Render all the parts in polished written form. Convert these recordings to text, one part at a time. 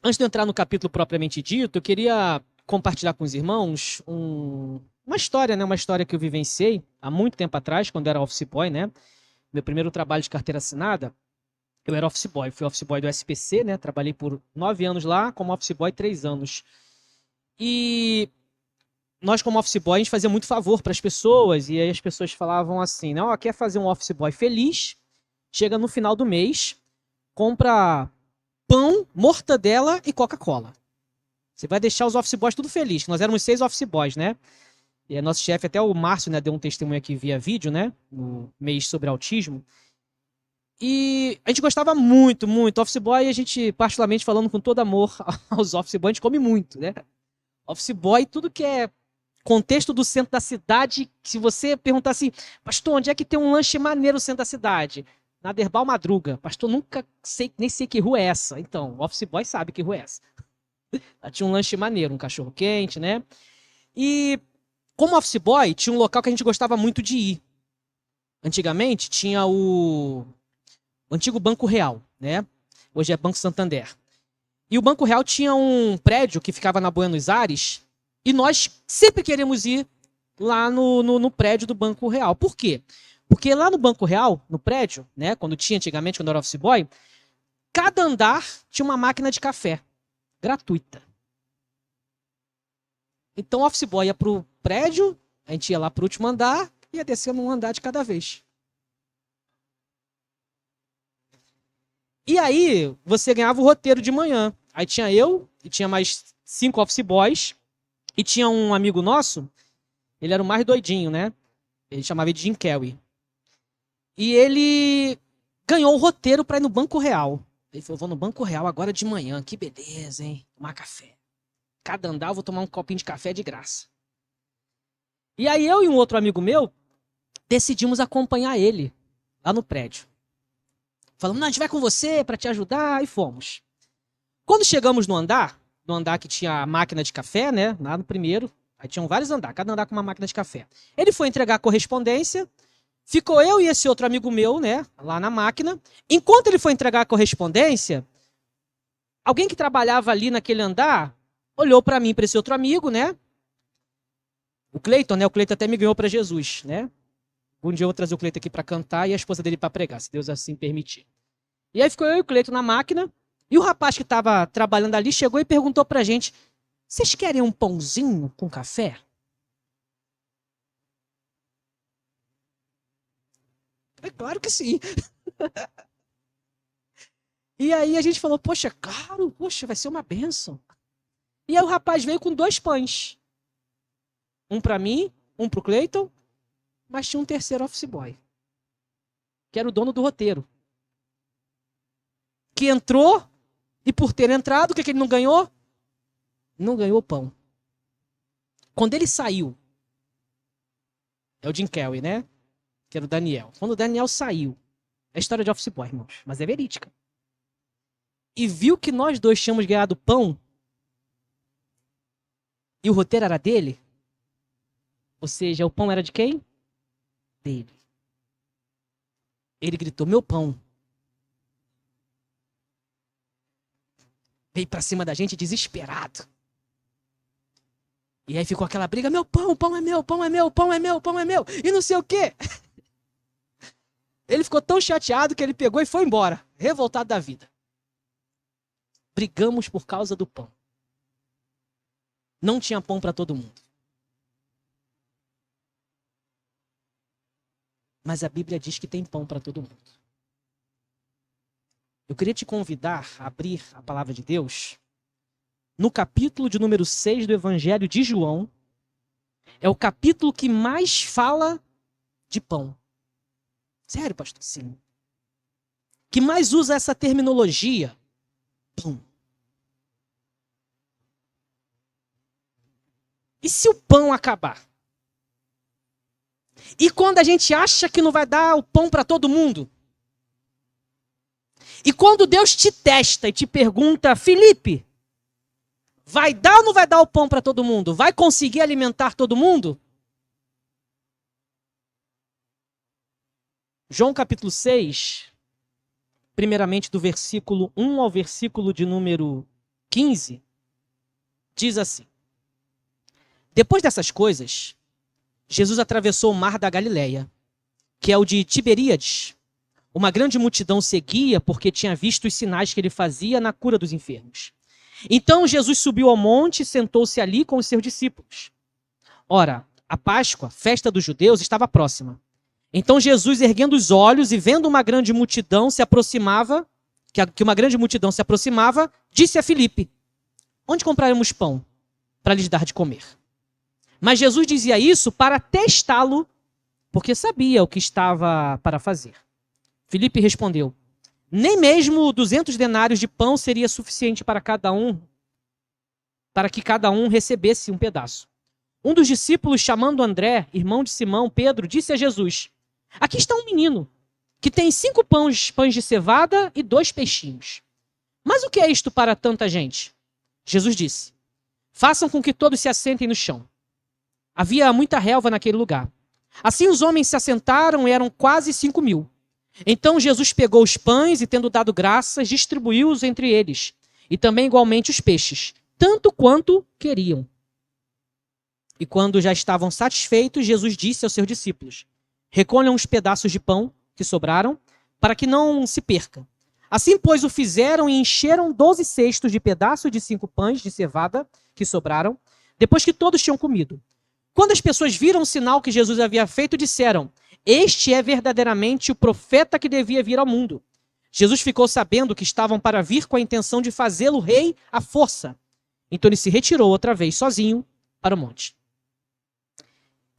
Antes de eu entrar no capítulo propriamente dito, eu queria compartilhar com os irmãos uma história, né? Uma história que eu vivenciei há muito tempo atrás, quando eu era office boy, né? Meu primeiro trabalho de carteira assinada, eu era office boy. Fui office boy do SPC, né? Trabalhei por 9 anos lá, como office boy 3 anos. E nós, como office boy, a gente fazia muito favor para as pessoas, e aí as pessoas falavam assim, né? Ó, quer fazer um office boy feliz? Chega no final do mês, compra pão, mortadela e Coca-Cola. Você vai deixar os office boys tudo felizes. Nós éramos 6 office boys, né? E nosso chefe, até o Márcio, né, deu um testemunho aqui via vídeo, né? No mês sobre autismo. E a gente gostava muito, muito. Office boy, a gente, particularmente falando com todo amor aos office boys, a gente come muito, né? Office boy, tudo que é contexto do centro da cidade, se você perguntar assim, pastor, onde é que tem um lanche maneiro no centro da cidade? Na Derbal Madruga. Pastor, nunca sei, nem sei que rua é essa. Então, o office boy sabe que rua é essa. Lá tinha um lanche maneiro, um cachorro quente, né? E como office boy, tinha um local que a gente gostava muito de ir. Antigamente tinha o antigo Banco Real, né? Hoje é Banco Santander. E o Banco Real tinha um prédio que ficava na Buenos Aires e nós sempre queremos ir lá no prédio do Banco Real. Por quê? Porque lá no Banco Real, no prédio, né? Quando tinha antigamente, quando eu era office boy, cada andar tinha uma máquina de café gratuita. Então o office boy ia pro prédio, a gente ia lá pro último andar e ia descendo um andar de cada vez. E aí você ganhava o roteiro de manhã. Aí tinha eu, e tinha mais 5 office boys, e tinha um amigo nosso, ele era o mais doidinho, né? Ele chamava de Jim Carrey. E ele ganhou o roteiro para ir no Banco Real. Ele falou, vou no Banco Real agora de manhã, que beleza, hein? Tomar café. Cada andar eu vou tomar um copinho de café de graça. E aí eu e um outro amigo meu decidimos acompanhar ele lá no prédio. Falamos, não, a gente vai com você para te ajudar, e fomos. Quando chegamos no andar que tinha a máquina de café, né, lá no primeiro, aí tinham vários andares, cada andar com uma máquina de café. Ele foi entregar a correspondência, ficou eu e esse outro amigo meu, né, lá na máquina. Enquanto ele foi entregar a correspondência, alguém que trabalhava ali naquele andar olhou para mim, para esse outro amigo, né, o Cleiton, né, o Cleiton até me ganhou para Jesus, né. Um dia eu vou trazer o Cleiton aqui para cantar e a esposa dele para pregar, se Deus assim permitir. E aí ficou eu e o Cleiton na máquina, e o rapaz que estava trabalhando ali chegou e perguntou pra gente, vocês querem um pãozinho com café? É claro que sim. E aí a gente falou, poxa, claro, poxa, vai ser uma bênção. E aí o rapaz veio com 2 pães. Um pra mim, um pro Cleiton, mas tinha um terceiro office boy, que era o dono do roteiro. Que entrou, e por ter entrado, o que ele não ganhou? Não ganhou pão. Quando ele saiu, é o Jim Carrey, né? Que era o Daniel. Quando o Daniel saiu, é história de office boy, irmãos, mas é verídica. E viu que nós dois tínhamos ganhado pão, e o roteiro era dele, ou seja, o pão era de quem? Dele. Ele gritou, meu pão. Veio pra cima da gente desesperado. E aí ficou aquela briga, meu pão, o pão é meu, pão é meu, pão é meu, pão é meu, e não sei o quê. Ele ficou tão chateado que ele pegou e foi embora, revoltado da vida. Brigamos por causa do pão. Não tinha pão para todo mundo. Mas a Bíblia diz que tem pão para todo mundo. Eu queria te convidar a abrir a palavra de Deus no capítulo de número 6 do Evangelho de João. É o capítulo que mais fala de pão. Sério, pastor? Sim. Que mais usa essa terminologia. Pão. E se o pão acabar? E quando a gente acha que não vai dar o pão para todo mundo? E quando Deus te testa e te pergunta, Felipe, vai dar ou não vai dar o pão para todo mundo? Vai conseguir alimentar todo mundo? João capítulo 6, primeiramente do versículo 1 ao versículo de número 15, diz assim: depois dessas coisas, Jesus atravessou o mar da Galileia, que é o de Tiberíades. Uma grande multidão seguia porque tinha visto os sinais que ele fazia na cura dos enfermos. Então Jesus subiu ao monte e sentou-se ali com os seus discípulos. Ora, a Páscoa, festa dos judeus, estava próxima. Então Jesus, erguendo os olhos e vendo uma grande multidão se aproximava, que uma grande multidão se aproximava, disse a Filipe: onde compraremos pão para lhes dar de comer? Mas Jesus dizia isso para testá-lo, porque sabia o que estava para fazer. Filipe respondeu: nem mesmo 200 denários de pão seria suficiente para que cada um recebesse um pedaço. Um dos discípulos, chamando André, irmão de Simão, Pedro, disse a Jesus: aqui está um menino que tem 5 pães de cevada e 2 peixinhos. Mas o que é isto para tanta gente? Jesus disse: façam com que todos se assentem no chão. Havia muita relva naquele lugar. Assim os homens se assentaram e eram quase 5.000. Então Jesus pegou os pães e, tendo dado graças, distribuiu-os entre eles, e também igualmente os peixes, tanto quanto queriam. E quando já estavam satisfeitos, Jesus disse aos seus discípulos: recolham os pedaços de pão que sobraram, para que não se perca. Assim, pois, o fizeram e encheram 12 cestos de pedaços de 5 pães de cevada que sobraram, depois que todos tinham comido. Quando as pessoas viram o sinal que Jesus havia feito, disseram: este é verdadeiramente o profeta que devia vir ao mundo. Jesus ficou sabendo que estavam para vir com a intenção de fazê-lo rei à força. Então ele se retirou outra vez sozinho para o monte.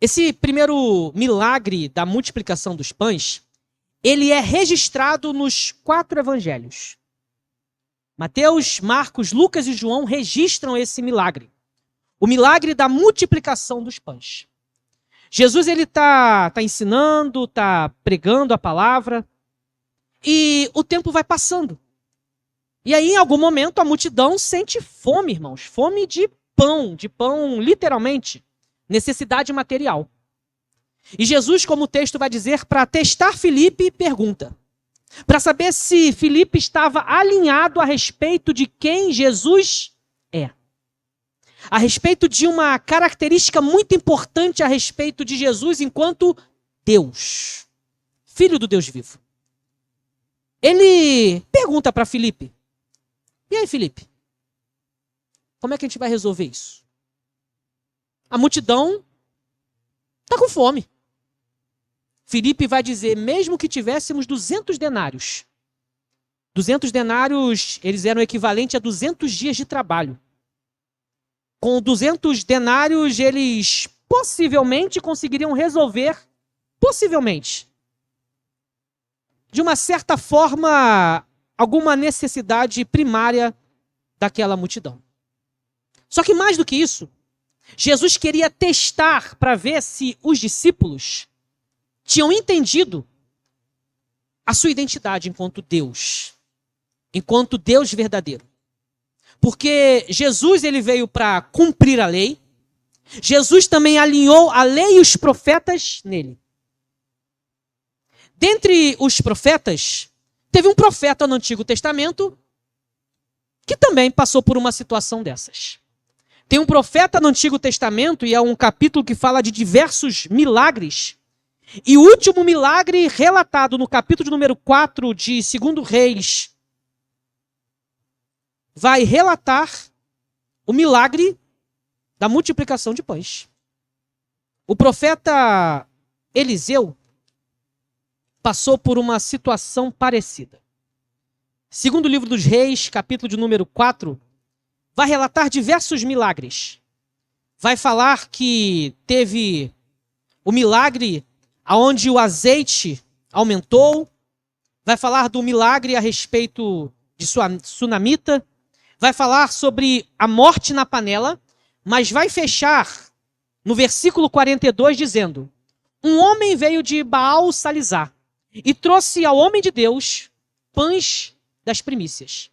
Esse primeiro milagre da multiplicação dos pães, ele é registrado nos 4 evangelhos. Mateus, Marcos, Lucas e João registram esse milagre. O milagre da multiplicação dos pães. Jesus ele tá ensinando, está pregando a palavra, e o tempo vai passando. E aí, em algum momento, a multidão sente fome, irmãos. Fome de pão literalmente. Necessidade material. E Jesus, como o texto vai dizer, para testar Filipe, pergunta. Para saber se Filipe estava alinhado a respeito de quem Jesus é. A respeito de uma característica muito importante a respeito de Jesus enquanto Deus. Filho do Deus vivo. Ele pergunta para Filipe: e aí, Filipe? Como é que a gente vai resolver isso? A multidão está com fome. Filipe vai dizer: mesmo que tivéssemos 200 denários. 200 denários, eles eram equivalentes a 200 dias de trabalho. Com 200 denários, eles possivelmente conseguiriam resolver, possivelmente, de uma certa forma, alguma necessidade primária daquela multidão. Só que mais do que isso, Jesus queria testar para ver se os discípulos tinham entendido a sua identidade enquanto Deus verdadeiro. Porque Jesus ele veio para cumprir a lei. Jesus também alinhou a lei e os profetas nele. Dentre os profetas, teve um profeta no Antigo Testamento que também passou por uma situação dessas. Tem um profeta no Antigo Testamento, e é um capítulo que fala de diversos milagres. E o último milagre relatado no capítulo número 4 de 2 Reis vai relatar o milagre da multiplicação de pães. O profeta Eliseu passou por uma situação parecida. Segundo o livro dos Reis, capítulo de número 4, vai relatar diversos milagres. Vai falar que teve o milagre onde o azeite aumentou. Vai falar do milagre a respeito de Sunamita. Vai falar sobre a morte na panela. Mas vai fechar no versículo 42 dizendo: um homem veio de Baal-Salizar e trouxe ao homem de Deus pães das primícias.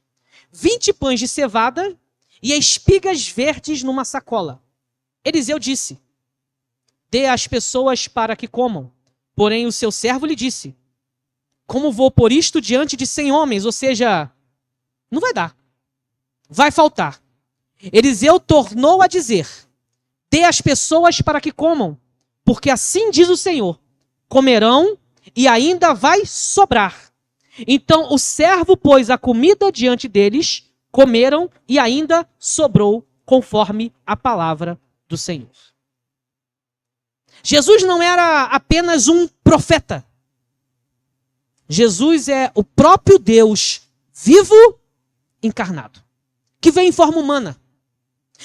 20 pães de cevada e espigas verdes numa sacola. Eliseu disse: dê às pessoas para que comam. Porém o seu servo lhe disse: como vou pôr isto diante de 100 homens? Ou seja, não vai dar. vai faltar. Eliseu tornou a dizer: dê às pessoas para que comam, porque assim diz o Senhor, comerão e ainda vai sobrar. Então o servo pôs a comida diante deles, comeram e ainda sobrou, conforme a palavra do Senhor. Jesus não era apenas um profeta. Jesus é o próprio Deus vivo encarnado, que vem em forma humana.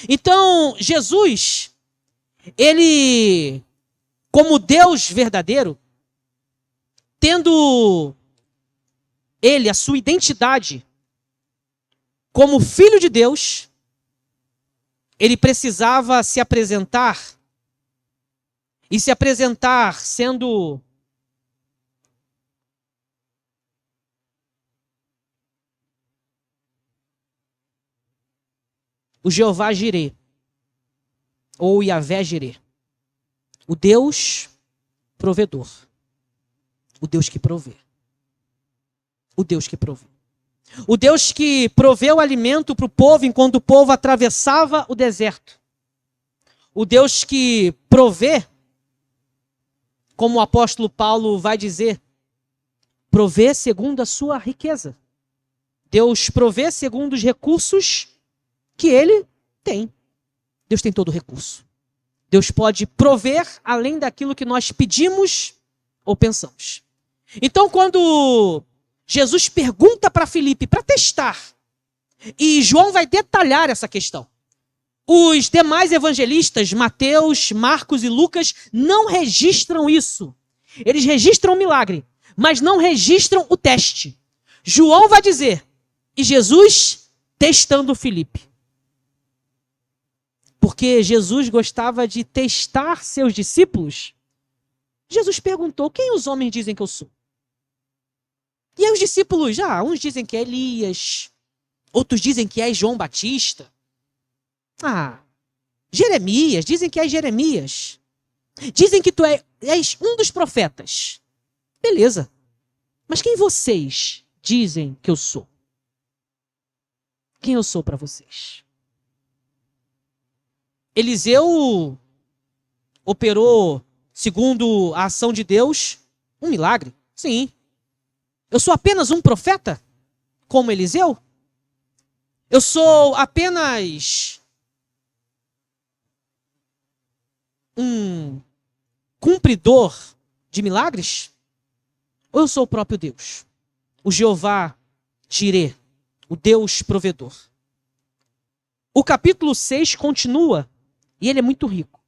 Então, Jesus, ele, como Deus verdadeiro, tendo ele a sua identidade como Filho de Deus, ele precisava se apresentar, e se apresentar sendo o Jeová Jireh, ou Yahvé Jireh, o Deus provedor, o Deus que provê, o Deus que provê, o Deus que proveu alimento para o povo enquanto o povo atravessava o deserto, o Deus que provê, como o apóstolo Paulo vai dizer, provê segundo a sua riqueza. Deus provê segundo os recursos que ele tem. Deus tem todo o recurso. Deus pode prover além daquilo que nós pedimos ou pensamos. Então, quando Jesus pergunta para Filipe para testar, e João vai detalhar essa questão. Os demais evangelistas, Mateus, Marcos e Lucas, não registram isso. Eles registram o milagre, mas não registram o teste. João vai dizer, e Jesus testando Filipe. Porque Jesus gostava de testar seus discípulos. Jesus perguntou, quem os homens dizem que eu sou? E aí os discípulos, uns dizem que é Elias, outros dizem que é João Batista. Jeremias, dizem que é Jeremias. Dizem que tu és um dos profetas. Beleza. Mas quem vocês dizem que eu sou? Quem eu sou para vocês? Eliseu operou, segundo a ação de Deus, um milagre. Sim. Eu sou apenas um profeta, como Eliseu? Eu sou apenas um cumpridor de milagres? Ou eu sou o próprio Deus? O Jeová Jireh, o Deus provedor. O capítulo 6 continua, e ele é muito rico.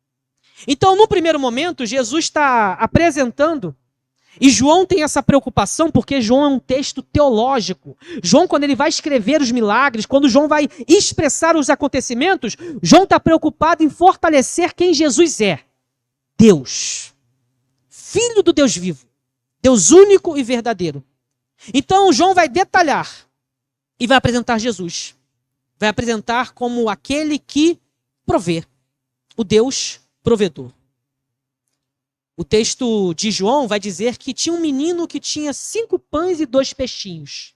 Então, no primeiro momento, Jesus está apresentando, e João tem essa preocupação, porque João é um texto teológico. João, quando ele vai escrever os milagres, quando João vai expressar os acontecimentos, João está preocupado em fortalecer quem Jesus é. Deus. Filho do Deus vivo. Deus único e verdadeiro. Então, João vai detalhar e vai apresentar Jesus. Vai apresentar como aquele que provê. O Deus provedor. O texto de João vai dizer que tinha um menino que tinha 5 pães e 2 peixinhos.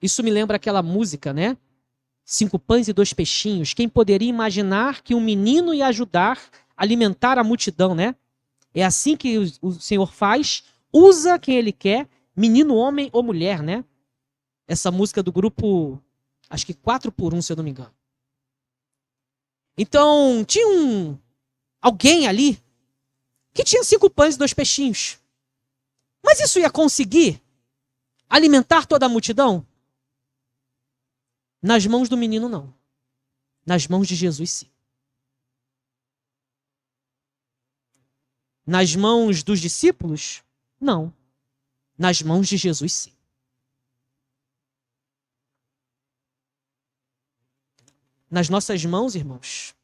Isso me lembra aquela música, né? 5 pães e 2 peixinhos. Quem poderia imaginar que um menino ia ajudar a alimentar a multidão, né? É assim que o Senhor faz, usa quem Ele quer, menino, homem ou mulher, né? Essa música do grupo, acho que 4x1, se eu não me engano. Então, tinha alguém ali que tinha 5 pães e 2 peixinhos. Mas isso ia conseguir alimentar toda a multidão? Nas mãos do menino, não. Nas mãos de Jesus, sim. Nas mãos dos discípulos? Não. Nas mãos de Jesus, sim. Nas nossas mãos, irmãos,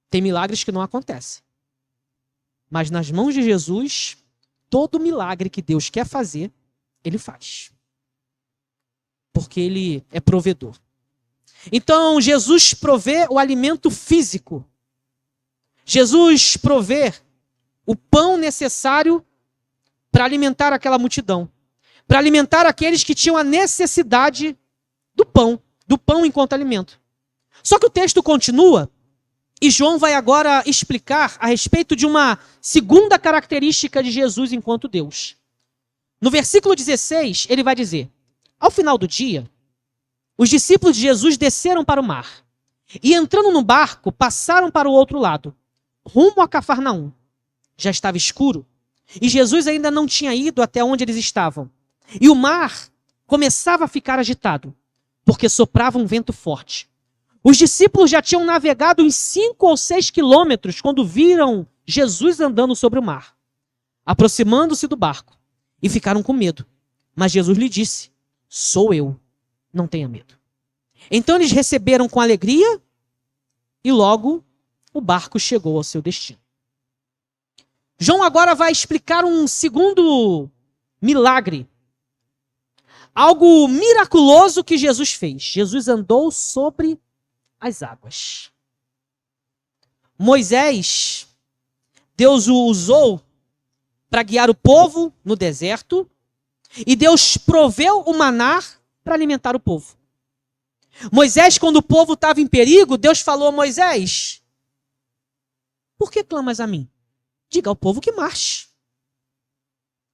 tem milagres que não acontecem. Mas nas mãos de Jesus, todo milagre que Deus quer fazer, Ele faz. Porque Ele é provedor. Então, Jesus provê o alimento físico. Jesus provê o pão necessário para alimentar aquela multidão. Para alimentar aqueles que tinham a necessidade do pão enquanto alimento. Só que o texto continua e João vai agora explicar a respeito de uma segunda característica de Jesus enquanto Deus. No versículo 16, ele vai dizer: ao final do dia, os discípulos de Jesus desceram para o mar e, entrando no barco, passaram para o outro lado, rumo a Cafarnaum. Já estava escuro e Jesus ainda não tinha ido até onde eles estavam. E o mar começava a ficar agitado, porque soprava um vento forte. Os discípulos já tinham navegado uns 5 ou 6 quilômetros quando viram Jesus andando sobre o mar, aproximando-se do barco, e ficaram com medo. Mas Jesus lhe disse: sou eu, não tenha medo. Então eles receberam com alegria e logo o barco chegou ao seu destino. João agora vai explicar um segundo milagre. Algo miraculoso que Jesus fez. Jesus andou sobre as águas. Moisés, Deus o usou para guiar o povo no deserto e Deus proveu o maná para alimentar o povo. Moisés, quando o povo estava em perigo, Deus falou a Moisés: por que clamas a mim? Diga ao povo que marche.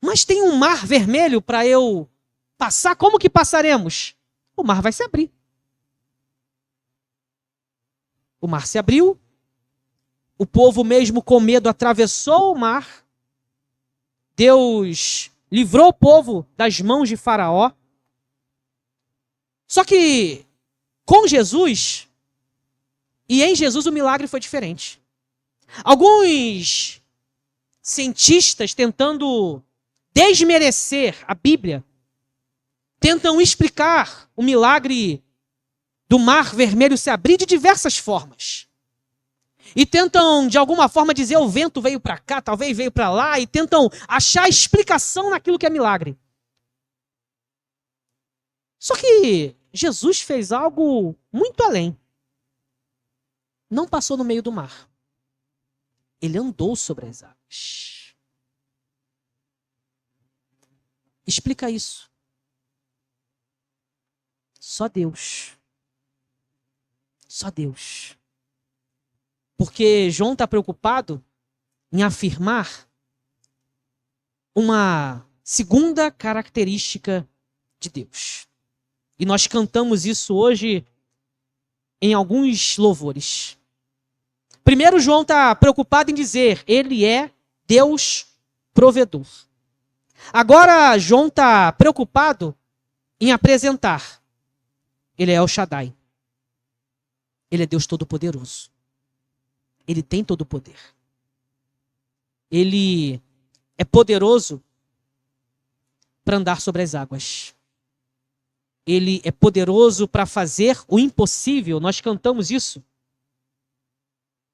Mas tem um mar vermelho para eu passar, como que passaremos? O mar vai se abrir. O mar se abriu, o povo mesmo com medo atravessou o mar, Deus livrou o povo das mãos de Faraó. Só que com Jesus e em Jesus o milagre foi diferente. Alguns cientistas tentando desmerecer a Bíblia tentam explicar o milagre do mar vermelho se abrir de diversas formas. E tentam, de alguma forma, dizer o vento veio para cá, talvez veio para lá, e tentam achar explicação naquilo que é milagre. Só que Jesus fez algo muito além. Não passou no meio do mar. Ele andou sobre as águas. Explica isso. Só Deus. Só Deus. Porque João está preocupado em afirmar uma segunda característica de Deus. E nós cantamos isso hoje em alguns louvores. Primeiro, João está preocupado em dizer: ele é Deus provedor. Agora, João está preocupado em apresentar: ele é El Shaddai. Ele é Deus Todo-Poderoso. Ele tem todo o poder. Ele é poderoso para andar sobre as águas. Ele é poderoso para fazer o impossível. Nós cantamos isso.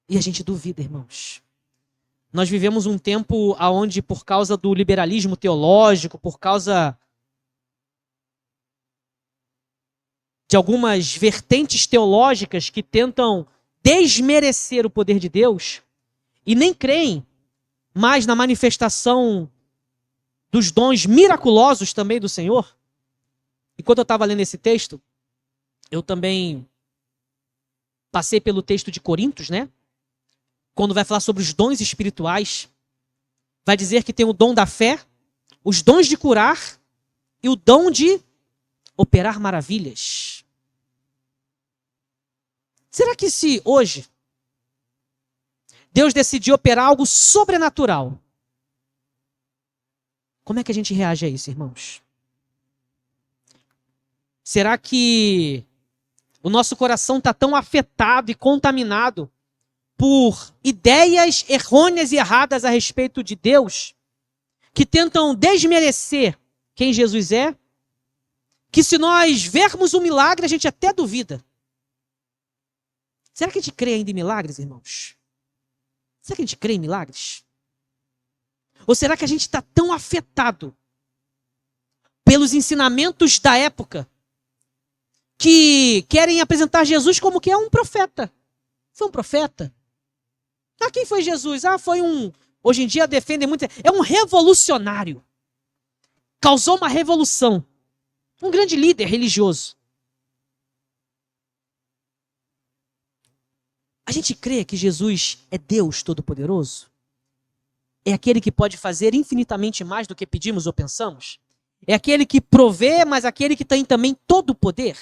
E a gente duvida, irmãos. Nós vivemos um tempo onde, por causa do liberalismo teológico, por causa de algumas vertentes teológicas que tentam desmerecer o poder de Deus e nem creem mais na manifestação dos dons miraculosos também do Senhor. E quando eu estava lendo esse texto, eu também passei pelo texto de Coríntios, né? Quando vai falar sobre os dons espirituais, vai dizer que tem o dom da fé, os dons de curar e o dom de operar maravilhas. Será que se hoje Deus decidir operar algo sobrenatural, como é que a gente reage a isso, irmãos? Será que o nosso coração está tão afetado e contaminado por ideias errôneas e erradas a respeito de Deus, que tentam desmerecer quem Jesus é, que se nós vermos um milagre, a gente até duvida? Será que a gente crê ainda em milagres, irmãos? Será que a gente crê em milagres? Ou será que a gente está tão afetado pelos ensinamentos da época que querem apresentar Jesus como que é um profeta? Foi um profeta? Ah, quem foi Jesus? Ah, foi um... Hoje em dia defendem muito... É um revolucionário. Causou uma revolução. Um grande líder religioso. A gente crê que Jesus é Deus Todo-Poderoso? É aquele que pode fazer infinitamente mais do que pedimos ou pensamos? É aquele que provê, mas aquele que tem também todo o poder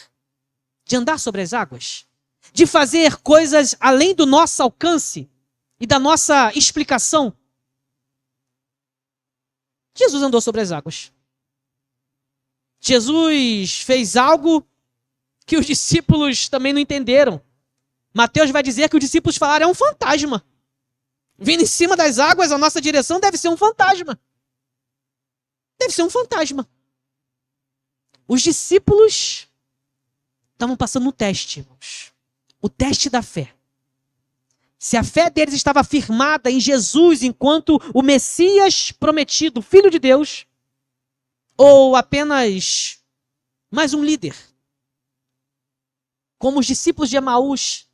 de andar sobre as águas? De fazer coisas além do nosso alcance e da nossa explicação? Jesus andou sobre as águas. Jesus fez algo que os discípulos também não entenderam. Mateus vai dizer que os discípulos falaram, é um fantasma. Vindo em cima das águas, a nossa direção deve ser um fantasma. Deve ser um fantasma. Os discípulos estavam passando um teste, irmãos. O teste da fé. Se a fé deles estava firmada em Jesus enquanto o Messias prometido, Filho de Deus, ou apenas mais um líder. Como os discípulos de Emaús,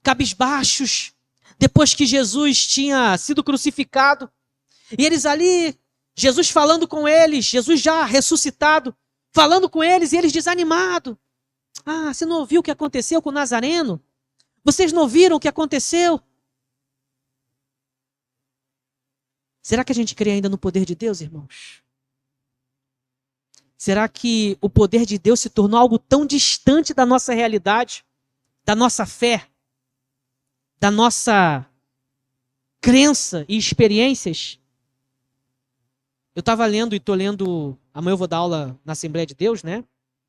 cabisbaixos, depois que Jesus tinha sido crucificado. E eles ali, Jesus falando com eles, Jesus já ressuscitado, falando com eles e eles desanimados. Ah, você não ouviu o que aconteceu com o Nazareno? Vocês não viram o que aconteceu? Será que a gente crê ainda no poder de Deus, irmãos? Será que o poder de Deus se tornou algo tão distante da nossa realidade, da nossa fé, da nossa crença e experiências? Eu estava lendo e estou lendo, amanhã eu vou dar aula na Assembleia de Deus, né?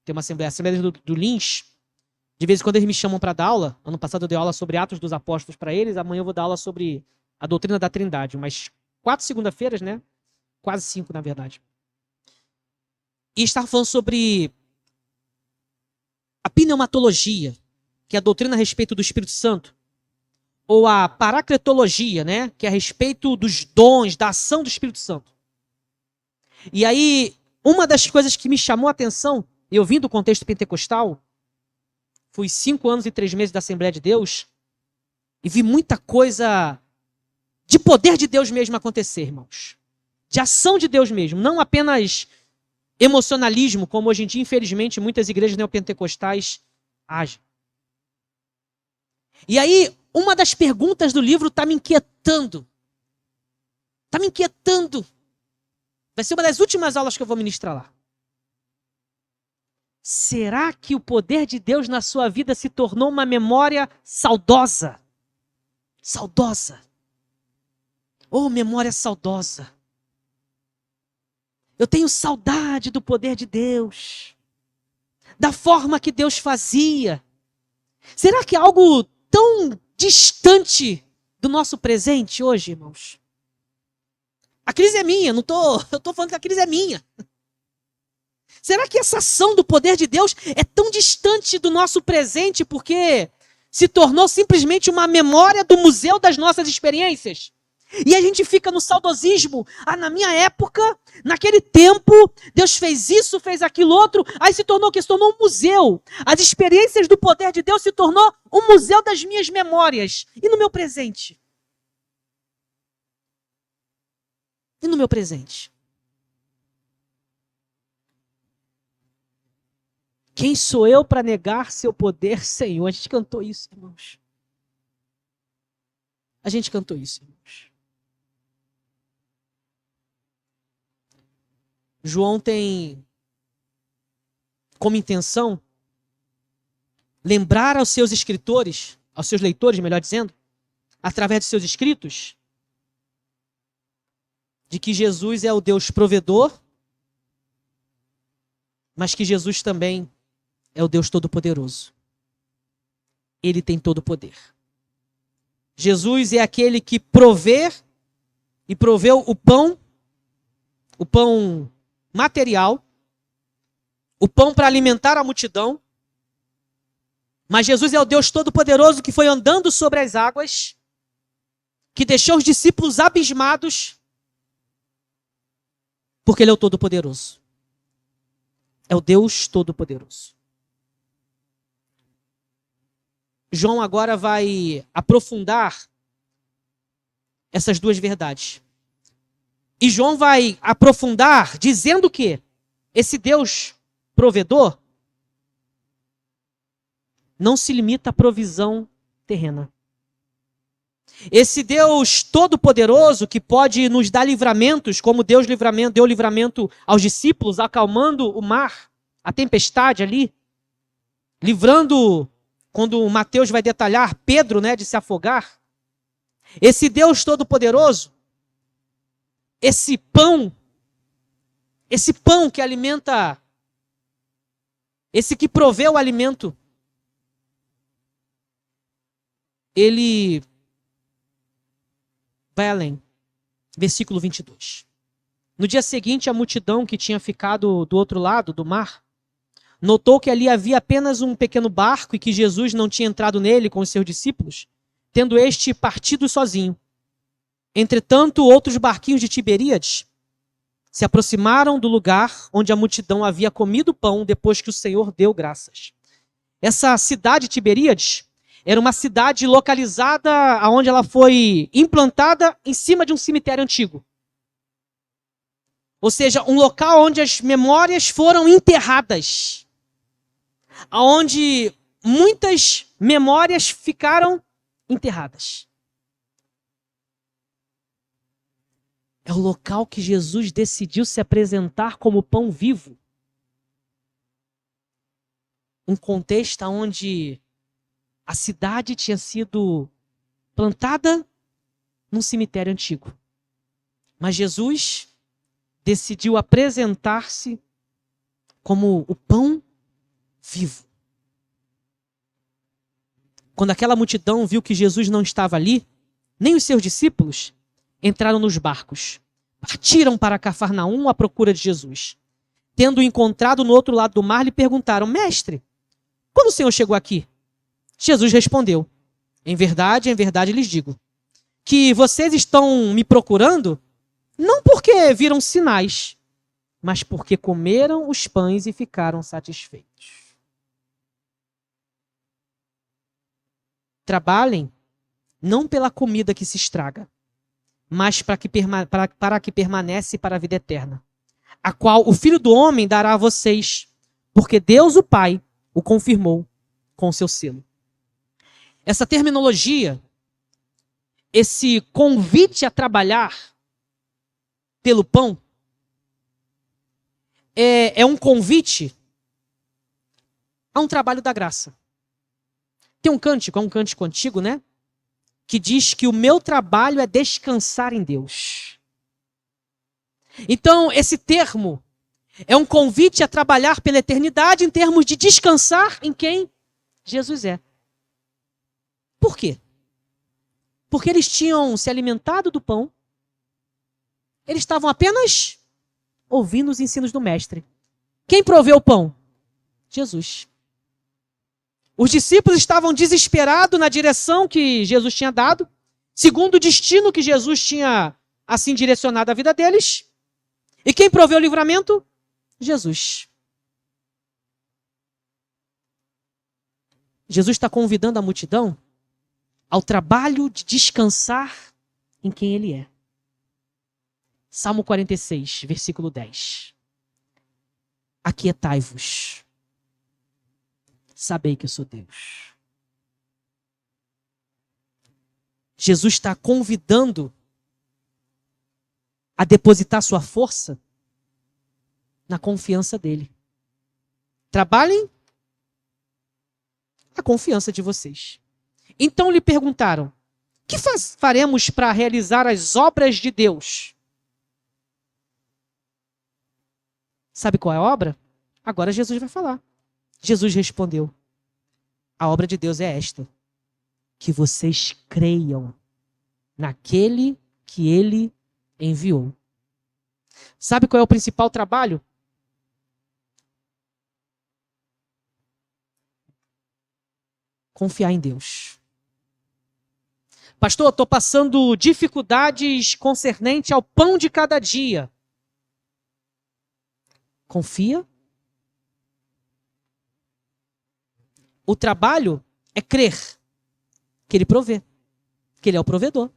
Tem uma Assembleia, a Assembleia do Lins. De vez em quando eles me chamam para dar aula. Ano passado eu dei aula sobre Atos dos Apóstolos para eles, amanhã eu vou dar aula sobre a doutrina da Trindade. Umas 4 segunda-feiras, né? Quase 5, na verdade. E estava falando sobre a pneumatologia, que é a doutrina a respeito do Espírito Santo. Ou a paracletologia, né? Que é a respeito dos dons, da ação do Espírito Santo. E aí, uma das coisas que me chamou a atenção, eu vim do contexto pentecostal, fui 5 anos e 3 meses da Assembleia de Deus, e vi muita coisa de poder de Deus mesmo acontecer, irmãos. De ação de Deus mesmo, não apenas emocionalismo, como hoje em dia, infelizmente, muitas igrejas neopentecostais agem. E aí, uma das perguntas do livro está me inquietando. Está me inquietando. Vai ser uma das últimas aulas que eu vou ministrar lá. Será que o poder de Deus na sua vida se tornou uma memória saudosa? Saudosa. Oh, memória saudosa. Eu tenho saudade do poder de Deus. Da forma que Deus fazia. Será que é algo tão distante do nosso presente hoje, irmãos? A crise é minha, eu estou falando que a crise é minha. Será que essa ação do poder de Deus é tão distante do nosso presente porque se tornou simplesmente uma memória do museu das nossas experiências? E a gente fica no saudosismo. Ah, na minha época, naquele tempo, Deus fez isso, fez aquilo outro. Aí se tornou o quê? Se tornou um museu. As experiências do poder de Deus se tornou um museu das minhas memórias. E no meu presente? E no meu presente? Quem sou eu para negar seu poder, Senhor? A gente cantou isso, irmãos. A gente cantou isso, irmãos. João tem como intenção lembrar aos seus escritores, aos seus leitores, melhor dizendo, através de seus escritos, de que Jesus é o Deus provedor, mas que Jesus também é o Deus Todo-Poderoso. Ele tem todo o poder. Jesus é aquele que provê e proveu o pão material, o pão para alimentar a multidão. Mas Jesus é o Deus Todo-Poderoso que foi andando sobre as águas, que deixou os discípulos abismados, porque Ele é o Todo-Poderoso. É o Deus Todo-Poderoso. João agora vai aprofundar essas duas verdades. E João vai aprofundar dizendo que esse Deus provedor não se limita à provisão terrena. Esse Deus todo-poderoso que pode nos dar livramentos, como Deus deu livramento aos discípulos, acalmando o mar, a tempestade ali, livrando, quando Mateus vai detalhar, Pedro, né, de se afogar. Esse Deus todo-poderoso, esse pão que alimenta, esse que provê o alimento, ele vai além. Versículo 22. No dia seguinte, a multidão que tinha ficado do outro lado do mar notou que ali havia apenas um pequeno barco e que Jesus não tinha entrado nele com os seus discípulos, tendo este partido sozinho. Entretanto, outros barquinhos de Tiberíades se aproximaram do lugar onde a multidão havia comido pão depois que o Senhor deu graças. Essa cidade de Tiberíades era uma cidade localizada onde ela foi implantada em cima de um cemitério antigo. Ou seja, um local onde as memórias foram enterradas. Onde muitas memórias ficaram enterradas. É o local que Jesus decidiu se apresentar como pão vivo. Um contexto onde a cidade tinha sido plantada num cemitério antigo. Mas Jesus decidiu apresentar-se como o pão vivo. Quando aquela multidão viu que Jesus não estava ali, nem os seus discípulos, entraram nos barcos. Partiram para Cafarnaum à procura de Jesus. Tendo-o encontrado no outro lado do mar, lhe perguntaram: Mestre, quando o Senhor chegou aqui? Jesus respondeu: em verdade lhes digo, que vocês estão me procurando, não porque viram sinais, mas porque comeram os pães e ficaram satisfeitos. Trabalhem não pela comida que se estraga, mas para que permanece para a vida eterna, a qual o Filho do Homem dará a vocês, porque Deus o Pai o confirmou com o seu selo. Essa terminologia, esse convite a trabalhar pelo pão, é um convite a um trabalho da graça. Tem um cântico antigo, né? Que diz que o meu trabalho é descansar em Deus. Então, esse termo é um convite a trabalhar pela eternidade em termos de descansar em quem Jesus é. Por quê? Porque eles tinham se alimentado do pão, eles estavam apenas ouvindo os ensinos do Mestre. Quem proveu o pão? Jesus. Os discípulos estavam desesperados na direção que Jesus tinha dado, segundo o destino que Jesus tinha assim direcionado a vida deles. E quem proveu o livramento? Jesus. Jesus está convidando a multidão ao trabalho de descansar em quem Ele é. Salmo 46, versículo 10. Aquietai-vos. Sabei que eu sou Deus. Jesus está convidando a depositar sua força na confiança dele. Trabalhem a confiança de vocês. Então lhe perguntaram: que faremos para realizar as obras de Deus? Sabe qual é a obra? Agora Jesus vai falar. Jesus respondeu: a obra de Deus é esta, que vocês creiam naquele que Ele enviou. Sabe qual é o principal trabalho? Confiar em Deus. Pastor, estou passando dificuldades concernentes ao pão de cada dia. Confia. O trabalho é crer que Ele provê, que Ele é o provedor.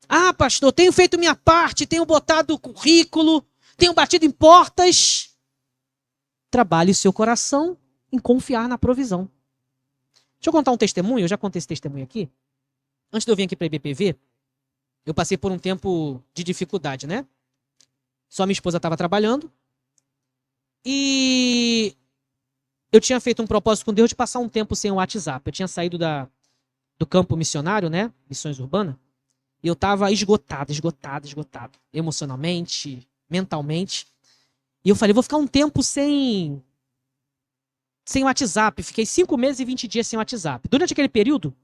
Ah, pastor, tenho feito minha parte, tenho botado currículo, tenho batido em portas. Trabalhe o seu coração em confiar na provisão. Deixa eu contar um testemunho, eu já contei esse testemunho aqui. antes de eu vir aqui para a IBPV, eu passei por um tempo de dificuldade, né? Só minha esposa estava trabalhando e eu tinha feito um propósito com Deus de passar um tempo sem o WhatsApp. Eu tinha saído do campo missionário, né? Missões urbanas. E eu estava esgotado. Emocionalmente, mentalmente. E eu falei, vou ficar um tempo sem WhatsApp. Fiquei 5 meses e 20 dias sem WhatsApp. Durante aquele período,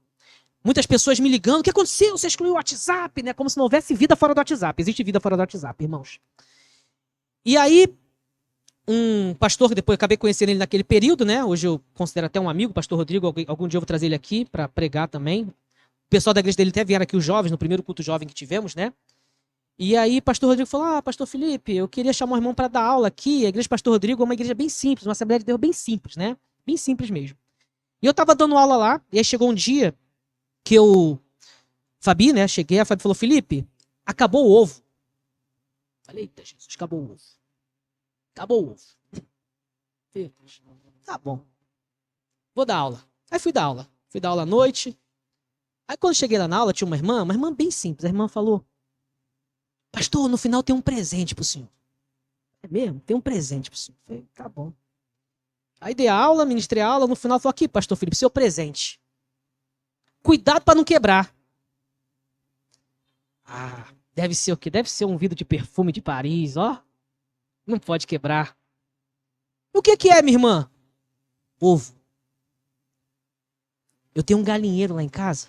muitas pessoas me ligando. O que aconteceu? Você excluiu o WhatsApp, né? Como se não houvesse vida fora do WhatsApp. Existe vida fora do WhatsApp, irmãos. E aí, um pastor que depois eu acabei conhecendo ele naquele período, né? Hoje eu considero até um amigo, o pastor Rodrigo. Algum dia eu vou trazer ele aqui para pregar também. O pessoal da igreja dele até vieram aqui, os jovens, no primeiro culto jovem que tivemos, né? E aí, pastor Rodrigo falou, pastor Felipe, eu queria chamar o irmão para dar aula aqui. A igreja do pastor Rodrigo é uma igreja bem simples, uma Assembleia de Deus bem simples, né? Bem simples mesmo. E eu tava dando aula lá, e aí chegou um dia que Fabi, né, cheguei, a Fabi falou, Felipe, acabou o ovo. Falei, eita Jesus, acabou o ovo. Acabou o ovo. Tá bom. Vou dar aula. Aí fui dar aula. Fui dar aula à noite. Aí quando cheguei lá na aula, tinha uma irmã bem simples. A irmã falou, pastor, no final tem um presente pro senhor. É mesmo? Tem um presente pro senhor. Falei, tá bom. Aí dei a aula, ministrei a aula, no final falou, aqui, pastor Felipe, seu presente. Cuidado para não quebrar. Deve ser o quê? Deve ser um vidro de perfume de Paris, ó. Não pode quebrar. O que é, minha irmã? Ovo. Eu tenho um galinheiro lá em casa.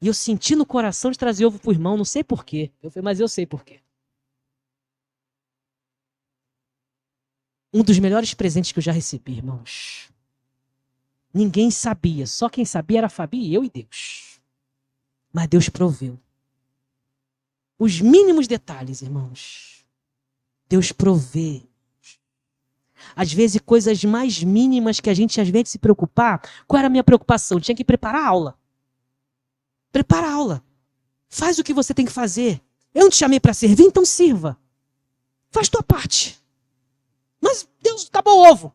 E eu senti no coração de trazer ovo pro irmão, não sei porquê. Eu falei, mas eu sei porquê. Um dos melhores presentes que eu já recebi, irmãos. Ninguém sabia. Só quem sabia era a Fabi, eu e Deus. Mas Deus proveu. Os mínimos detalhes, irmãos. Deus provê. Às vezes, coisas mais mínimas que a gente às vezes se preocupar. Qual era a minha preocupação? Tinha que preparar a aula. Prepara a aula. Faz o que você tem que fazer. Eu não te chamei para servir, então sirva. Faz tua parte. Mas Deus, acabou o ovo.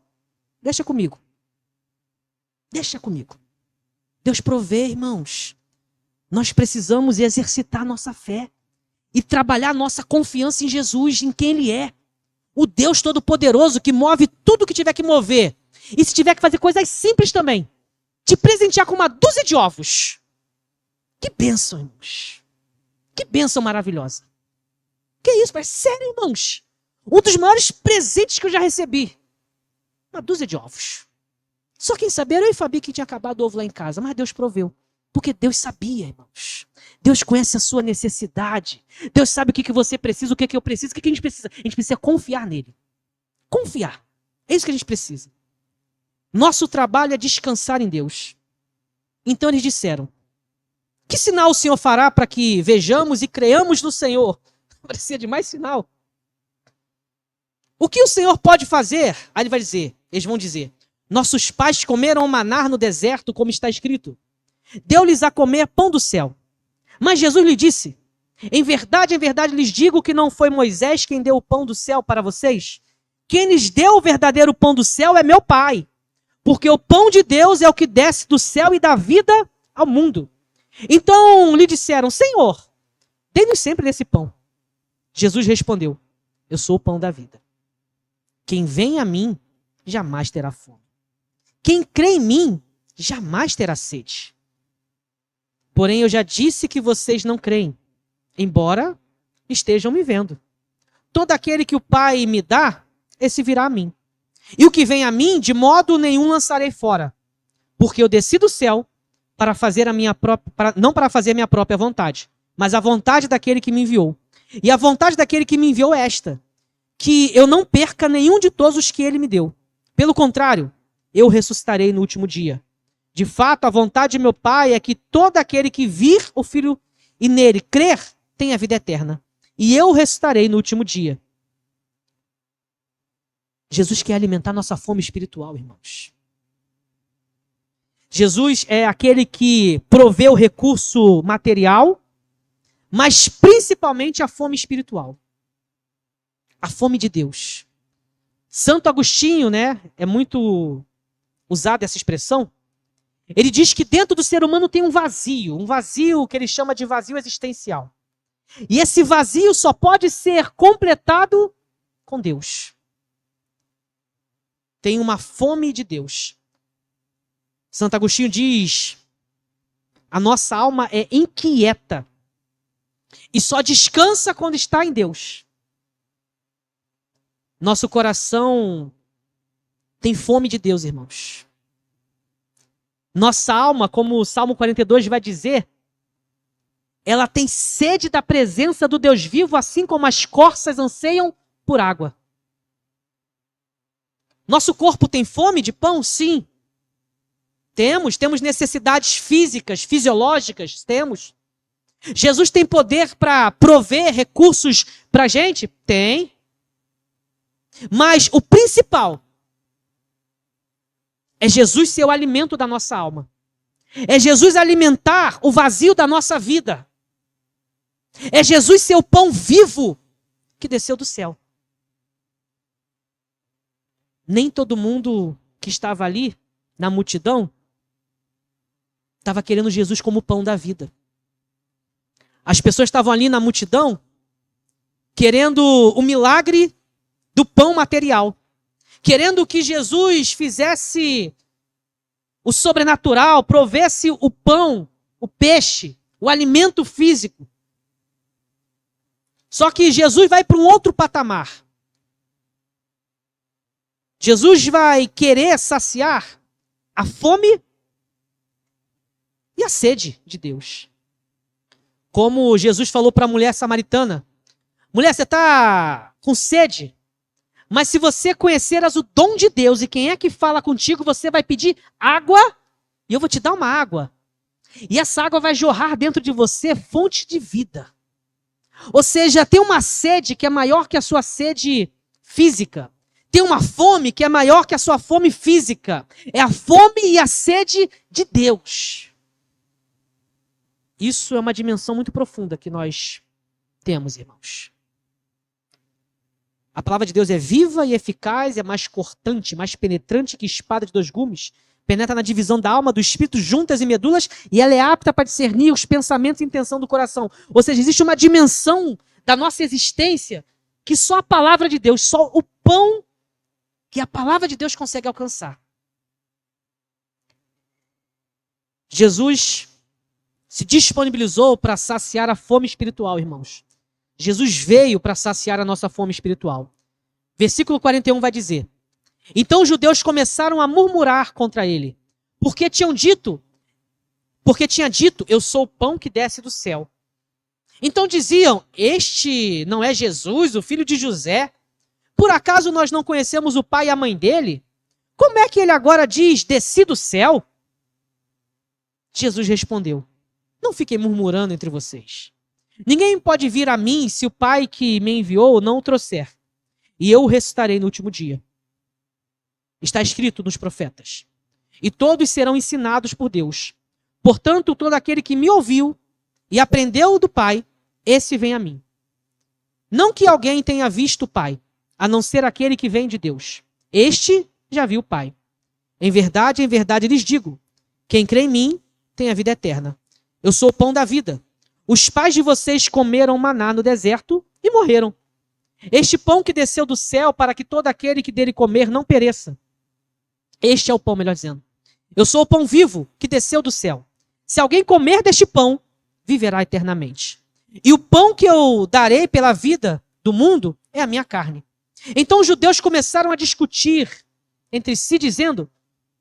Deixa comigo. Deixa comigo. Deus provê, irmãos. Nós precisamos exercitar nossa fé. E trabalhar nossa confiança em Jesus, em quem Ele é. O Deus Todo-Poderoso que move tudo que tiver que mover. E se tiver que fazer coisas simples também. Te presentear com uma dúzia de ovos. Que bênção, irmãos. Que bênção maravilhosa. Que isso, mas sério, irmãos. Um dos maiores presentes que eu já recebi. Uma dúzia de ovos. Só quem sabia era eu e Fabi que tinha acabado o ovo lá em casa. Mas Deus proveu. Porque Deus sabia, irmãos. Deus conhece a sua necessidade. Deus sabe o que você precisa, o que eu preciso, o que a gente precisa. A gente precisa confiar nele. Confiar. É isso que a gente precisa. Nosso trabalho é descansar em Deus. Então eles disseram, que sinal o Senhor fará para que vejamos e creamos no Senhor? Precisa de mais sinal. O que o Senhor pode fazer? Aí eles vão dizer, nossos pais comeram maná no deserto, como está escrito. Deu-lhes a comer pão do céu. Mas Jesus lhe disse, em verdade lhes digo que não foi Moisés quem deu o pão do céu para vocês. Quem lhes deu o verdadeiro pão do céu é meu Pai. Porque o pão de Deus é o que desce do céu e dá vida ao mundo. Então lhe disseram, Senhor, dê-nos sempre desse pão. Jesus respondeu, eu sou o pão da vida. Quem vem a mim jamais terá fome. Quem crê em mim jamais terá sede. Porém, eu já disse que vocês não creem, embora estejam me vendo. Todo aquele que o Pai me dá, esse virá a mim. E o que vem a mim, de modo nenhum lançarei fora. Porque eu desci do céu para fazer não para fazer a minha própria vontade, mas a vontade daquele que me enviou. E a vontade daquele que me enviou é esta, que eu não perca nenhum de todos os que ele me deu. Pelo contrário, eu ressuscitarei no último dia. De fato, a vontade de meu Pai é que todo aquele que vir o Filho e nele crer, tenha vida eterna. E eu ressuscitarei no último dia. Jesus quer alimentar nossa fome espiritual, irmãos. Jesus é aquele que provê o recurso material, mas principalmente a fome espiritual. A fome de Deus. Santo Agostinho, né, é muito usada essa expressão. Ele diz que dentro do ser humano tem um vazio que ele chama de vazio existencial. E esse vazio só pode ser completado com Deus. Tem uma fome de Deus. Santo Agostinho diz: a nossa alma é inquieta e só descansa quando está em Deus. Nosso coração tem fome de Deus, irmãos. Nossa alma, como o Salmo 42 vai dizer, ela tem sede da presença do Deus vivo, assim como as corças anseiam por água. Nosso corpo tem fome de pão? Sim. Temos necessidades físicas, fisiológicas, temos. Jesus tem poder para prover recursos para a gente? Tem. Mas o principal é Jesus ser o alimento da nossa alma. É Jesus alimentar o vazio da nossa vida. É Jesus ser o pão vivo que desceu do céu. Nem todo mundo que estava ali, na multidão, estava querendo Jesus como o pão da vida. As pessoas estavam ali na multidão querendo o milagre do pão material. Querendo que Jesus fizesse o sobrenatural, provesse o pão, o peixe, o alimento físico. Só que Jesus vai para um outro patamar. Jesus vai querer saciar a fome e a sede de Deus. Como Jesus falou para a mulher samaritana: mulher, você está com sede? Mas se você conheceras o dom de Deus e quem é que fala contigo, você vai pedir água e eu vou te dar uma água. E essa água vai jorrar dentro de você fonte de vida. Ou seja, tem uma sede que é maior que a sua sede física. Tem uma fome que é maior que a sua fome física. É a fome e a sede de Deus. Isso é uma dimensão muito profunda que nós temos, irmãos. A palavra de Deus é viva e eficaz, é mais cortante, mais penetrante que espada de dois gumes. Penetra na divisão da alma, do espírito, juntas e medulas, e ela é apta para discernir os pensamentos e intenção do coração. Ou seja, existe uma dimensão da nossa existência que só a palavra de Deus, só o pão que a palavra de Deus consegue alcançar. Jesus se disponibilizou para saciar a fome espiritual, irmãos. Jesus veio para saciar a nossa fome espiritual. Versículo 41 vai dizer: então os judeus começaram a murmurar contra ele, porque tinha dito, eu sou o pão que desce do céu. Então diziam: este não é Jesus, o filho de José? Por acaso nós não conhecemos o pai e a mãe dele? Como é que ele agora diz, desci do céu? Jesus respondeu: não fiquem murmurando entre vocês. Ninguém pode vir a mim se o Pai que me enviou não o trouxer. E eu o ressuscitarei no último dia. Está escrito nos profetas: e todos serão ensinados por Deus. Portanto, todo aquele que me ouviu e aprendeu do Pai, esse vem a mim. Não que alguém tenha visto o Pai, a não ser aquele que vem de Deus. Este já viu o Pai. Em verdade lhes digo: quem crê em mim tem a vida eterna. Eu sou o pão da vida. Os pais de vocês comeram maná no deserto e morreram. Este pão que desceu do céu para que todo aquele que dele comer não pereça. Este é o pão, melhor dizendo. Eu sou o pão vivo que desceu do céu. Se alguém comer deste pão, viverá eternamente. E o pão que eu darei pela vida do mundo é a minha carne. Então os judeus começaram a discutir entre si, dizendo: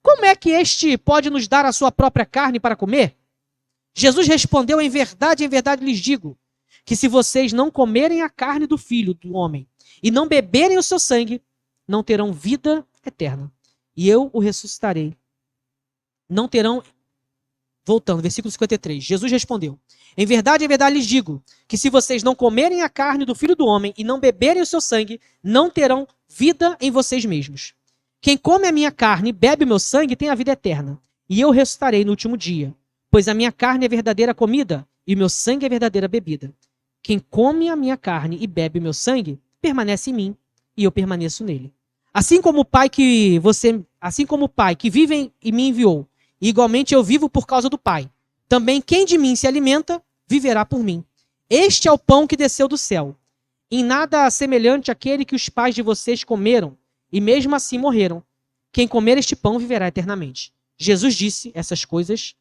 como é que este pode nos dar a sua própria carne para comer? Jesus respondeu: em verdade lhes digo, que se vocês não comerem a carne do Filho do Homem e não beberem o seu sangue, não terão vida eterna. E eu o ressuscitarei. Não terão... Voltando, versículo 53. Jesus respondeu: em verdade lhes digo, que se vocês não comerem a carne do Filho do Homem e não beberem o seu sangue, não terão vida em vocês mesmos. Quem come a minha carne e bebe o meu sangue tem a vida eterna. E eu ressuscitarei no último dia. Pois a minha carne é verdadeira comida e o meu sangue é verdadeira bebida. Quem come a minha carne e bebe o meu sangue, permanece em mim e eu permaneço nele. Assim como o Pai que vive e me enviou, e igualmente eu vivo por causa do Pai. Também quem de mim se alimenta, viverá por mim. Este é o pão que desceu do céu. Em nada semelhante àquele que os pais de vocês comeram, e mesmo assim morreram. Quem comer este pão viverá eternamente. Jesus disse essas coisas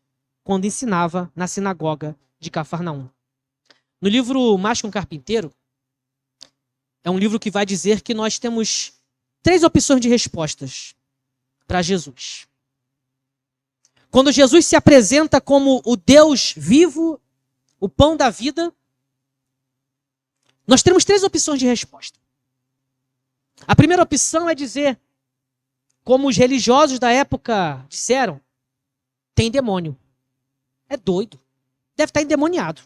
quando ensinava na sinagoga de Cafarnaum. No livro Mais que um Carpinteiro, é um livro que vai dizer que nós temos 3 opções de respostas para Jesus. Quando Jesus se apresenta como o Deus vivo, o pão da vida, nós temos 3 opções de resposta. A primeira opção é dizer, como os religiosos da época disseram, tem demônio. É doido. Deve estar endemoniado.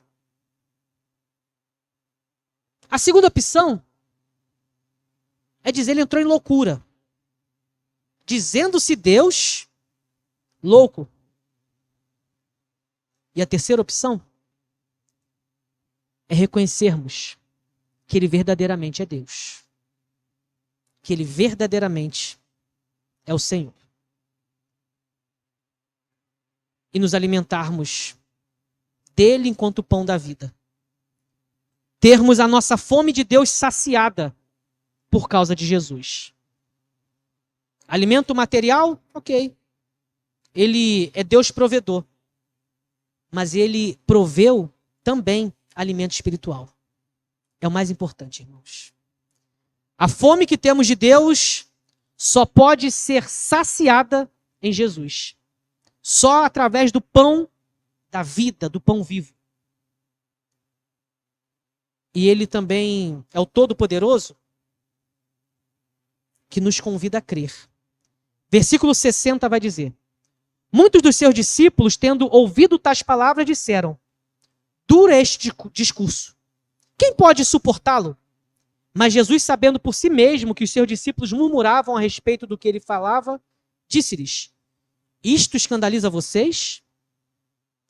A segunda opção é dizer ele entrou em loucura. Dizendo-se Deus, louco. E a terceira opção é reconhecermos que ele verdadeiramente é Deus. Que ele verdadeiramente é o Senhor. E nos alimentarmos dele enquanto pão da vida. Termos a nossa fome de Deus saciada por causa de Jesus. Alimento material, ok. Ele é Deus provedor. Mas ele proveu também alimento espiritual. É o mais importante, irmãos. A fome que temos de Deus só pode ser saciada em Jesus. Só através do pão da vida, do pão vivo. E ele também é o Todo-Poderoso que nos convida a crer. Versículo 60 vai dizer: muitos dos seus discípulos, tendo ouvido tais palavras, disseram: dura este discurso. Quem pode suportá-lo? Mas Jesus, sabendo por si mesmo que os seus discípulos murmuravam a respeito do que ele falava, disse-lhes: isto escandaliza vocês?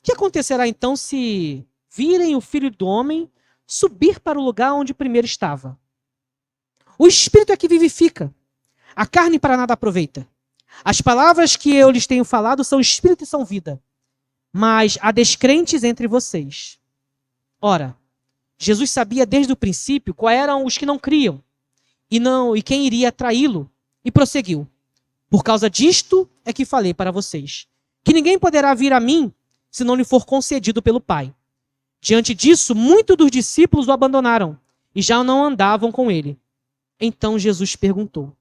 O que acontecerá então se virem o Filho do Homem subir para o lugar onde primeiro estava? O Espírito é que vivifica, a carne para nada aproveita. As palavras que eu lhes tenho falado são Espírito e são vida, mas há descrentes entre vocês. Ora, Jesus sabia desde o princípio quais eram os que não criam e quem iria traí-lo, e prosseguiu: por causa disto é que falei para vocês, que ninguém poderá vir a mim se não lhe for concedido pelo Pai. Diante disso, muitos dos discípulos o abandonaram e já não andavam com ele. Então Jesus perguntou: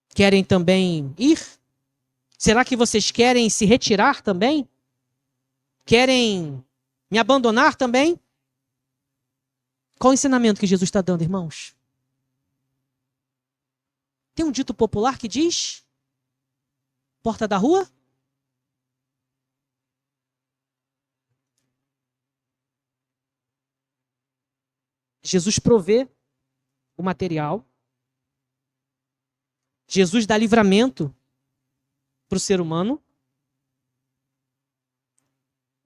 querem também ir? Será que vocês querem se retirar também? Querem me abandonar também? Qual o ensinamento que Jesus está dando, irmãos? Tem um dito popular que diz: porta da rua? Jesus provê o material. Jesus dá livramento para o ser humano.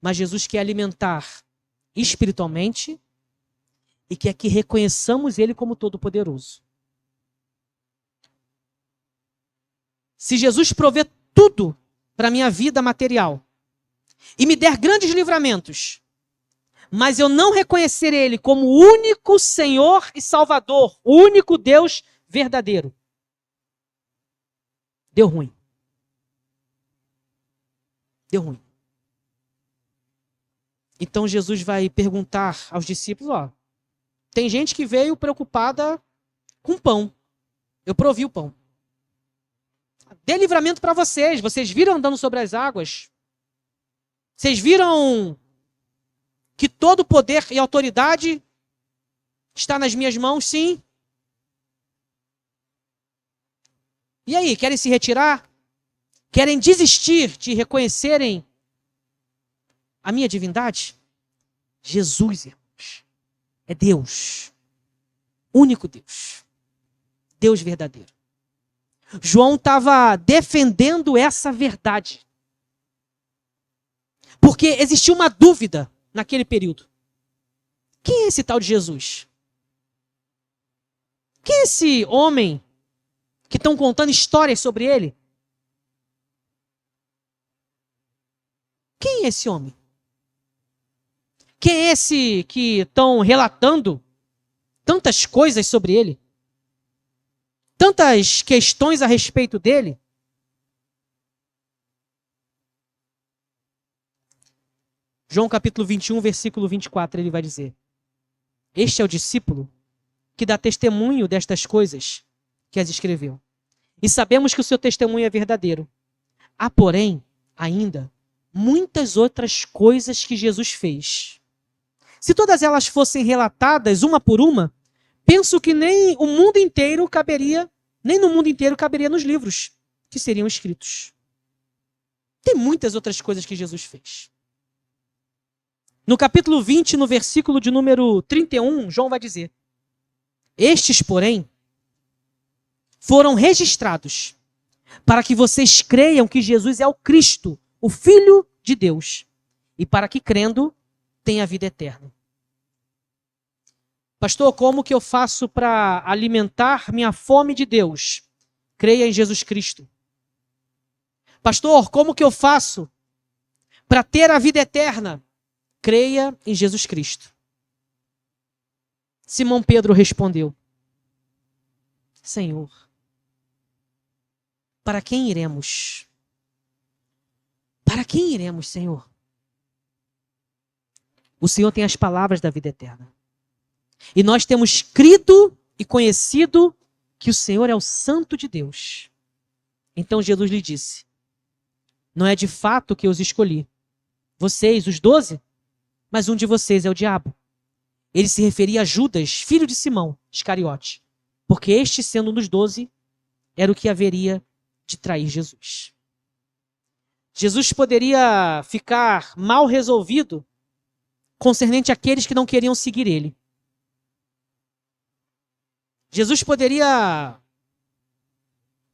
Mas Jesus quer alimentar espiritualmente e quer que reconheçamos ele como Todo-Poderoso. Se Jesus prover tudo para a minha vida material e me der grandes livramentos, mas eu não reconhecer ele como o único Senhor e Salvador, o único Deus verdadeiro, deu ruim. Deu ruim. Então Jesus vai perguntar aos discípulos: tem gente que veio preocupada com pão. Eu provi o pão. Dê livramento para vocês. Vocês viram andando sobre as águas? Vocês viram que todo poder e autoridade está nas minhas mãos? Sim. E aí, querem se retirar? Querem desistir de reconhecerem a minha divindade? Jesus, irmãos, é Deus. Único Deus. Deus verdadeiro. João estava defendendo essa verdade. Porque existia uma dúvida naquele período. Quem é esse tal de Jesus? Quem é esse homem que estão contando histórias sobre ele? Quem é esse homem? Quem é esse que estão relatando tantas coisas sobre ele? Tantas questões a respeito dele? João capítulo 21, versículo 24, ele vai dizer: este é o discípulo que dá testemunho destas coisas que as escreveu. E sabemos que o seu testemunho é verdadeiro. Há, porém, ainda muitas outras coisas que Jesus fez. Se todas elas fossem relatadas uma por uma, penso que nem no mundo inteiro caberia nos livros que seriam escritos. Tem muitas outras coisas que Jesus fez. No capítulo 20, no versículo de número 31, João vai dizer: estes, porém, foram registrados para que vocês creiam que Jesus é o Cristo, o Filho de Deus, e para que, crendo, tenha vida eterna. Pastor, como que eu faço para alimentar minha fome de Deus? Creia em Jesus Cristo. Pastor, como que eu faço para ter a vida eterna? Creia em Jesus Cristo. Simão Pedro respondeu: Senhor, para quem iremos? Para quem iremos, Senhor? O Senhor tem as palavras da vida eterna. E nós temos crido e conhecido que o Senhor é o Santo de Deus. Então Jesus lhe disse: não é de fato que eu os escolhi, vocês, os 12, mas um de vocês é o diabo. Ele se referia a Judas, filho de Simão Iscariote, porque este, sendo um dos 12, era o que haveria de trair Jesus. Jesus poderia ficar mal resolvido concernente àqueles que não queriam seguir ele. Jesus poderia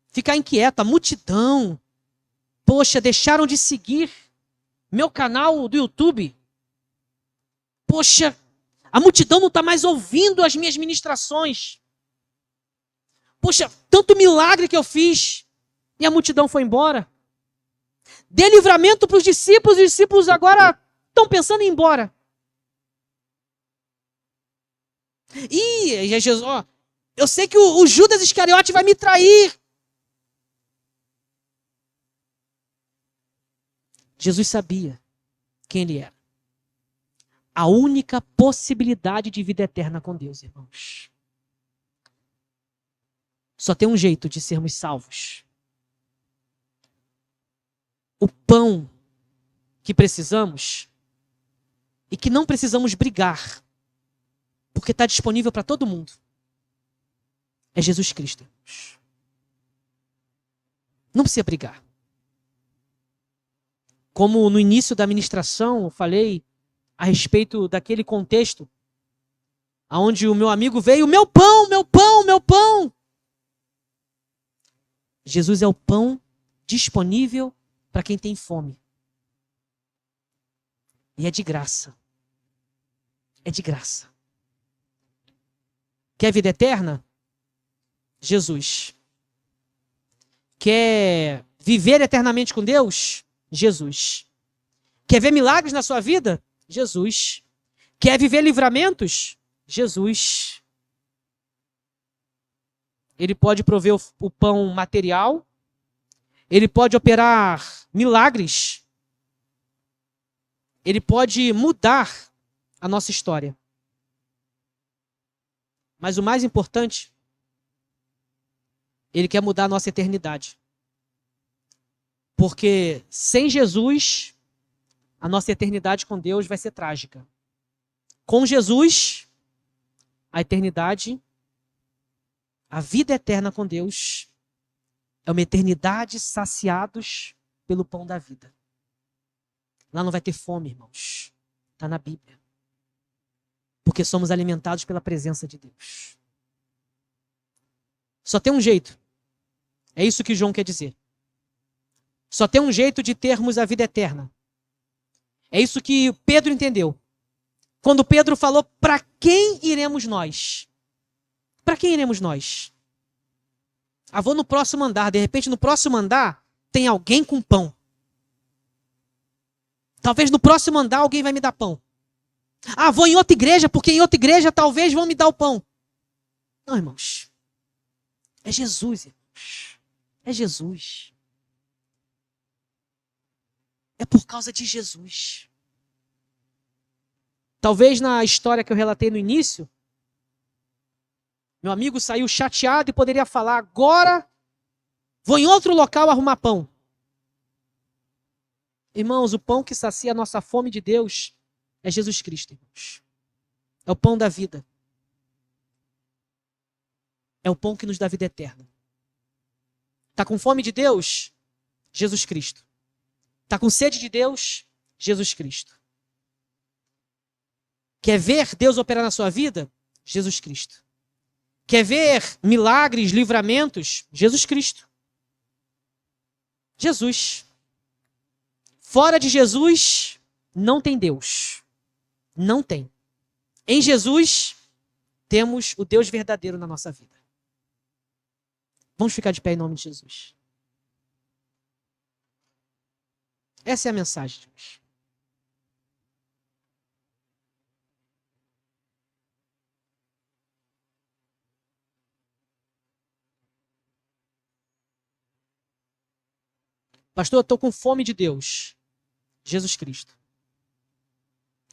ficar inquieto, a multidão, poxa, deixaram de seguir meu canal do YouTube. Poxa, a multidão não está mais ouvindo as minhas ministrações. Poxa, tanto milagre que eu fiz e a multidão foi embora. Dê livramento para os discípulos agora estão pensando em ir embora. E Jesus, ó, eu sei que o Judas Iscariote vai me trair. Jesus sabia quem ele era. A única possibilidade de vida eterna com Deus, irmãos. Só tem um jeito de sermos salvos. O pão que precisamos e que não precisamos brigar, porque está disponível para todo mundo, é Jesus Cristo, irmãos. Não precisa brigar. Como no início da ministração eu falei a respeito daquele contexto onde o meu amigo veio, meu pão, meu pão, meu pão. Jesus é o pão disponível para quem tem fome. E é de graça. É de graça. Quer vida eterna? Jesus. Quer viver eternamente com Deus? Jesus. Quer ver milagres na sua vida? Jesus. Quer viver livramentos? Jesus. Ele pode prover o pão material. Ele pode operar milagres. Ele pode mudar a nossa história. Mas o mais importante, ele quer mudar a nossa eternidade. Porque sem Jesus, a nossa eternidade com Deus vai ser trágica. Com Jesus, a eternidade, a vida eterna com Deus, é uma eternidade saciados pelo pão da vida. Lá não vai ter fome, irmãos. Está na Bíblia. Porque somos alimentados pela presença de Deus. Só tem um jeito. É isso que João quer dizer. Só tem um jeito de termos a vida eterna. É isso que Pedro entendeu. Quando Pedro falou, para quem iremos nós? Para quem iremos nós? Ah, vou no próximo andar. De repente, no próximo andar, tem alguém com pão. Talvez no próximo andar alguém vai me dar pão. Ah, vou em outra igreja, porque em outra igreja talvez vão me dar o pão. Não, irmãos. É Jesus, irmãos. É Jesus. É por causa de Jesus. Talvez na história que eu relatei no início, meu amigo saiu chateado e poderia falar, agora vou em outro local arrumar pão. Irmãos, o pão que sacia a nossa fome de Deus é Jesus Cristo, irmãos. É o pão da vida. É o pão que nos dá vida eterna. Está com fome de Deus? Jesus Cristo. Está com sede de Deus? Jesus Cristo. Quer ver Deus operar na sua vida? Jesus Cristo. Quer ver milagres, livramentos? Jesus Cristo. Jesus. Fora de Jesus, não tem Deus. Não tem. Em Jesus, temos o Deus verdadeiro na nossa vida. Vamos ficar de pé em nome de Jesus. Essa é a mensagem de hoje. Pastor, eu estou com fome de Deus. Jesus Cristo.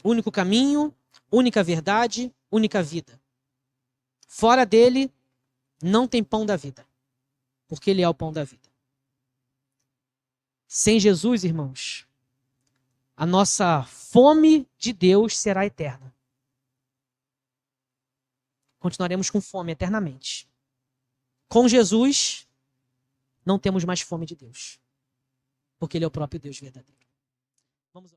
Único caminho, única verdade, única vida. Fora dele, não tem pão da vida. Porque ele é o pão da vida. Sem Jesus, irmãos, a nossa fome de Deus será eterna. Continuaremos com fome eternamente. Com Jesus, não temos mais fome de Deus. Porque ele é o próprio Deus verdadeiro. Vamos